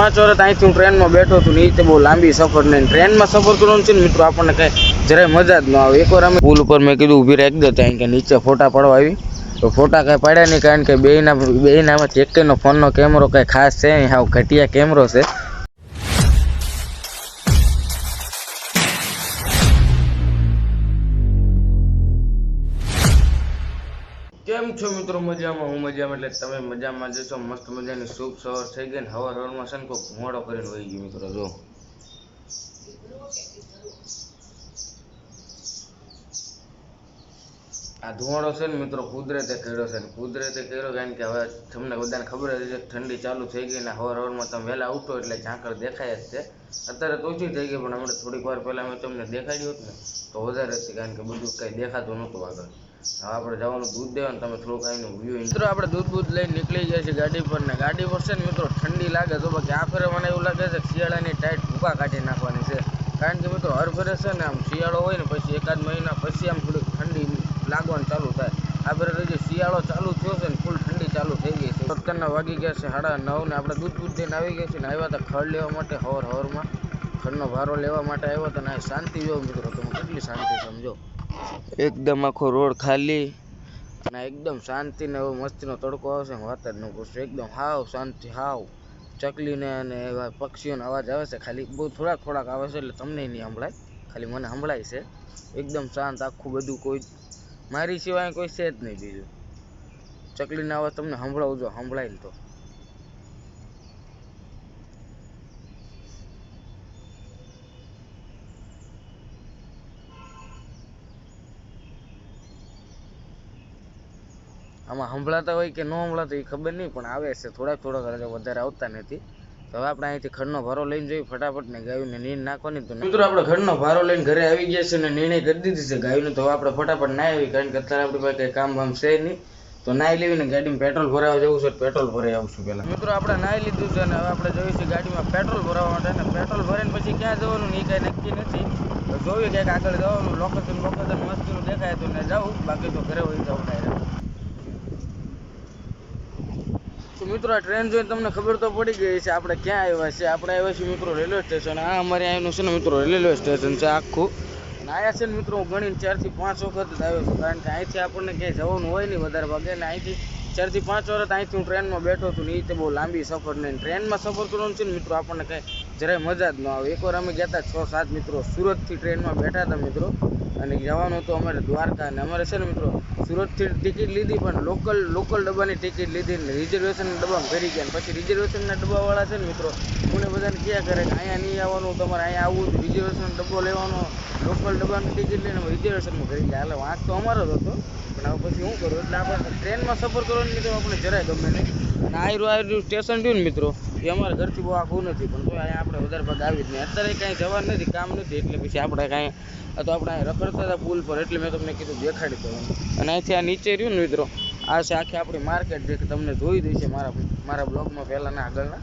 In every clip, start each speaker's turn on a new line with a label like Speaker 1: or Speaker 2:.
Speaker 1: 5 વર્ષ અહીંથી હું ટ્રેનમાં બેઠો હતો ને એ બહુ લાંબી સફર નહીં. ટ્રેનમાં સફર કરવાનું છે ને મિત્રો આપણને કાંઈ જરાય મજા જ ન આવે. એકવાર અમે પુલ ઉપર મેં કીધું ઊભી રાખી દો ત્યાં કે નીચે ફોટા પડવા આવી તો ફોટા કાંઈ પાડ્યા નહીં, કારણ કે બેયનામાંથી એકનો ફોનનો કેમેરો કાંઈ ખાસ છે નહીં, હાવ ઘટિયા કેમેરો છે. કેમ છો મિત્રો? મજામાં? હું મજામાં એટલે તમે મજામાં જશો. મસ્ત મજાની શુભ સવાર થઈ ગઈ ને હવારમાં છે ને કોઈ મોડો કરીને વહી ગયો મિત્રો. જો આ ધુવાડો છે ને મિત્રો કુદરતે કર્યો છે. કુદરતે કર્યો કારણ કે હવે તમને બધાને ખબર જ છે ઠંડી ચાલુ થઈ ગઈ ને હવારમાં તમે વહેલા ઉઠો એટલે ઝાંકર દેખાય જ છે. અત્યારે તો ઓછી થઈ ગઈ પણ હમણાં થોડીક વાર પહેલાં મેં તમને દેખાડ્યું હતું ને તો વધારે હતી, કારણ કે બધું કંઈ દેખાતું નહોતું આગળ. હવે આપણે જવાનું દૂધ દેવા ને તમે થોડુંક આવીને વ્યૂ મિત્રો આપણે દૂધ લઈને નીકળી ગયા છીએ ગાડી પર ને ગાડી પર છે ને મિત્રો ઠંડી લાગે તો બાકી આ ફેરે મને એવું લાગે છે કે શિયાળાની ટાઈટ ભૂકા કાઢી નાખવાની છે, કારણ કે મિત્રો હર ફેરે છે ને આમ શિયાળો હોય ને પછી એકાદ મહિના પછી આમ થોડીક ઠંડી લાગવાનું ચાલુ થાય. આ ફેરે જે શિયાળો ચાલુ થયો છે ને ફૂલ ઠંડી ચાલુ થઈ ગઈ છે. અત્યારના વાગી ગયા છે 9:30 ને આપણે દૂધ દઈને આવી ગયા છીએ ને આવ્યા હતા ખડ લેવા માટે. હવારમાં ખડનો ભારો લેવા માટે આવ્યો હતો ને આ શાંતિ જોવો મિત્રો તમે કેટલી શાંતિ સમજો. એકદમ આખો રોડ ખાલી અને એકદમ શાંતિ ને એવો મસ્તીનો તડકો આવશે ને વાત જ ન પૂછો. એકદમ હાવ શાંતિ, હાવ ચકલીને અને એવા પક્ષીઓનો અવાજ આવે છે, ખાલી બહુ થોડાક આવે છે એટલે તમને નહીં સંભળાય, ખાલી મને સંભળાય છે. એકદમ શાંત આખું બધું, કોઈ મારી સિવાય કોઈ છે જ નહીં બીજું. ચકલીનો અવાજ તમને સંભળાવજો, સંભળાય ને તો આમાં સંભળાતા હોય કે ન સંભળાતા એ ખબર નહીં, પણ આવે છે થોડાક વધારે આવતા નથી. તો હવે આપણે અહીંથી ખડનો ભારો લઈને જઈએ ફટાફટ ને ગાયોને નીંદ નાખવાની. તો મિત્રો આપણે ખડનો ભારો લઈને ઘરે આવી ગયા છે ને નિર્ણય કરી દીધી છે ગાયોને. તો હવે આપણે ફટાફટ નાહી આવી, કારણ કે અત્યારે આપણી પાસે કંઈ કામ છે નહીં. તો નાહી લેવીને ગાડીમાં પેટ્રોલ ભરાવા જવું છે, પેટ્રોલ ભરાઈ આવશું પહેલાં. મિત્રો આપણે નાહી લીધું છે અને હવે આપણે જઈએ છીએ ગાડીમાં પેટ્રોલ ભરાવવા માટે. ને પેટ્રોલ ભરીને પછી ક્યાં જવાનું એ કાંઈ નક્કી નથી. તો જોઈએ ક્યાંક આગળ જવાનું, લોકેશન મસ્તીનું દેખાય તો ને જાઉં, બાકી તો ઘરે વહી જવું ડાયરેક્ટ. તો મિત્રો આ ટ્રેન જોઈને તમને ખબર તો પડી ગઈ છે આપણે ક્યાં આવ્યા છે. આપણે આવ્યા છીએ મિત્રો રેલવે સ્ટેશન. આ અમારે અહીંનું છે ને મિત્રો રેલવે સ્ટેશન છે આખું. અને આવ્યા છે ને મિત્રો હું ગણીને 4 થી 5 વખત જ આવ્યો છું, કારણ કે અહીંથી આપણને ક્યાંય જવાનું હોય નહીં વધારે ભાગે. ને અહીંથી 4 થી 5 વર્ષ અહીંથી હું ટ્રેનમાં બેઠો હતો ને એ બહુ લાંબી સફર નહીં. ટ્રેનમાં સફર કરવાનું છે ને મિત્રો આપણને કાંઈ જરાય મજા જ ન આવે. એકવાર અમે ગયા હતા 6-7 મિત્રો સુરતથી ટ્રેનમાં બેઠા હતા મિત્રો, અને જવાનું હતું અમારે દ્વારકા. અને અમારે છે ને મિત્રો સુરતથી ટિકિટ લીધી પણ લોકલ ડબ્બાની ટિકિટ લીધી ને રિઝર્વેશનના ડબ્બામાં ભરી ગયા. પછી રિઝર્વેશનના ડબ્બાવાળા છે ને મિત્રો મને બધાને ક્યાં કરે કે અહીંયા નહીં આવવાનું, તમારે અહીંયા આવવું રિઝર્વેશનનો ડબ્બો લેવાનો, લોકલ ડબ્બાની ટિકિટ લઈને રિઝર્વેશનમાં કરી ગયા. એટલે વાંક તો અમારો જ હતો, પણ હવે પછી શું કરું. એટલે આપણે ટ્રેનમાં સફર કરવાની તો આપણે જરાય ગમે નહીં. અને આયરું સ્ટેશન રહ્યું ને મિત્રો એ અમારા ઘરથી બહુ આખું નથી, પણ તો અહીંયા આપણે વધારે ભાગ આવી જ નહીં. અત્યારે કાંઈ જવાનું નથી, કામ નથી, એટલે પછી આપણે કાંઈ તો આપણે અહીં રખડતા હતા પુલ પર, એટલે મેં તમને કીધું દેખાડી દઉં. અને અહીંથી આ નીચે રહ્યું ને મિત્રો આ છે આખી આપણી માર્કેટ, જે તમને જોઈ દઈ છે મારા બ્લોગમાં પહેલાંના આગળના.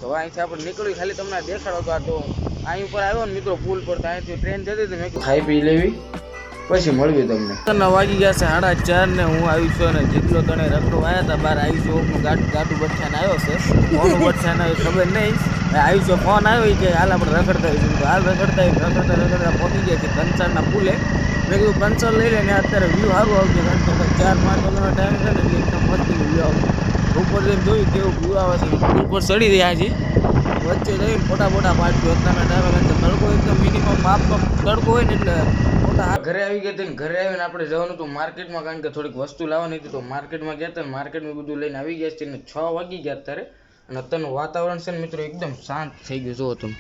Speaker 1: તો અહીંથી આપણે નીકળ્યું, ખાલી તમને દેખાડો તો. આ તો અહીં ઉપર આવ્યો ને મિત્રો પુલ પર, તો અહીંથી ટ્રેન જતી હતી, મેં ખાઈ પી લેવી પછી મળવી તમને. વાગી ગયા છે 4:30 ને હું આવી છું અને જેટલો તને રખડો આવ્યા હતા બહાર આવી છું. ગાડું બચ્ચાને આવ્યો છે, ફોન બચ્ચાને ખબર નહીં આવી છું. ફોન આવ્યો કે હાલ આપણે રખડતા આવીશું. તો હાલ રખડતા પહોંચી ગયા છે કંચરના પુલે. મેં કીધું કંચર લઈ લે ને અત્યારે વ્યૂ સારું આવશે, કારણ કે 4-5 વાગ્યાનો ટાઈમ છે ને એટલે એકદમ મસ્તીનું વ્યૂ આવશે. ઉપર જઈને જોયું કેવું વ્યૂ આવે છે. પુલ પર ચડી રહ્યા છે, વચ્ચે જઈને ફોટા પાડશું. અત્યારના ટાઈમે તડકો એકદમ મિનિમમ માપ તડકો હોય ને એટલે ઘરે આવી ગયા હતા. ઘરે આવીને આપણે જવાનું હતું માર્કેટમાં, કારણ કે થોડીક વસ્તુ લાવવાની હતી. તો માર્કેટમાં ગયા હતા, માર્કેટમાં બધું લઈને આવી ગયા છે. 6 વાગી ગયા અત્યારે, અને અત્યારનું વાતાવરણ છે ને મિત્રો એકદમ શાંત થઈ ગયું. જુઓ તમે,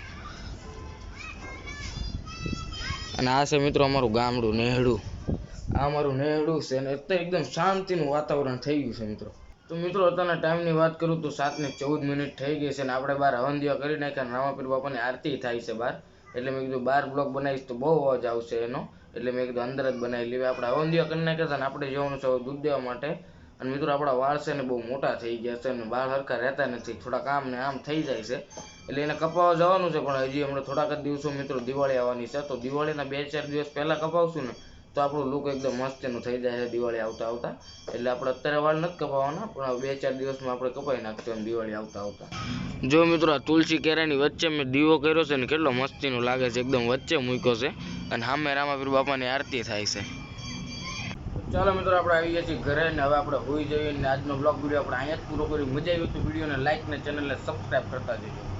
Speaker 1: અને આ છે મિત્રો અમારું ગામડું નેહડું. આ અમારું નેહડું છે અને અત્યારે એકદમ શાંતિનું વાતાવરણ થઈ ગયું છે મિત્રો. તો મિત્રો અત્યારના ટાઈમની વાત કરું તો 7:14 થઈ ગઈ છે અને આપણે બહાર હવન દીવા કરી નાખ્યા. રામાપીર બાપાની આરતી થાય છે બહાર, એટલે મેં કીધું બહાર બ્લોગ બનાવીશ તો બહુ અવાજ આવશે એનો, એટલે મેં કીધું અંદર જ બનાવી લેવી. આપણે હવન દીવા કરી નાખ્યા હતા અને આપણે જવાનું છે દૂધ દેવા માટે. અને મિત્રો આપણા વાળ છે ને બહુ મોટા થઈ ગયા છે અને વાળ હરખા રહેતા નથી, થોડાક આમ ને આમ થઈ જાય છે, એટલે એને કપાવવા જવાનું છે. પણ હજી હમણાં થોડાક જ દિવસો મિત્રો દિવાળી આવવાની છે, તો દિવાળીના 2-4 દિવસ પહેલાં કપાવશું ને તો આપણું લુક એકદમ મસ્તીનું થઈ જાય છે દિવાળી આવતા આવતા. એટલે આપણે અત્યારે વાળ નથી કપાવવાના, પણ 2-4 દિવસમાં આપણે કપાઈ નાખશું એમ દિવાળી આવતા આવતા. જો મિત્રો આ તુલસી કેરાની વચ્ચે મેં દીવો કર્યો છે ને, કેટલો મસ્તીનો લાગે છે, એકદમ વચ્ચે મૂક્યો છે અને સામે રામાપીર બાપાની આરતી થાય છે. ચાલો મિત્રો આપણે આવી ગયા છીએ ઘરે ને હવે આપણે હોઈ જઈએ ને આજનો બ્લોગ વિડીયો આપણે અહીંયા જ પૂરો કરી. મજા આવી તો વિડીયોને લાઈક ને ચેનલને સબસ્ક્રાઈબ કરતા જજો.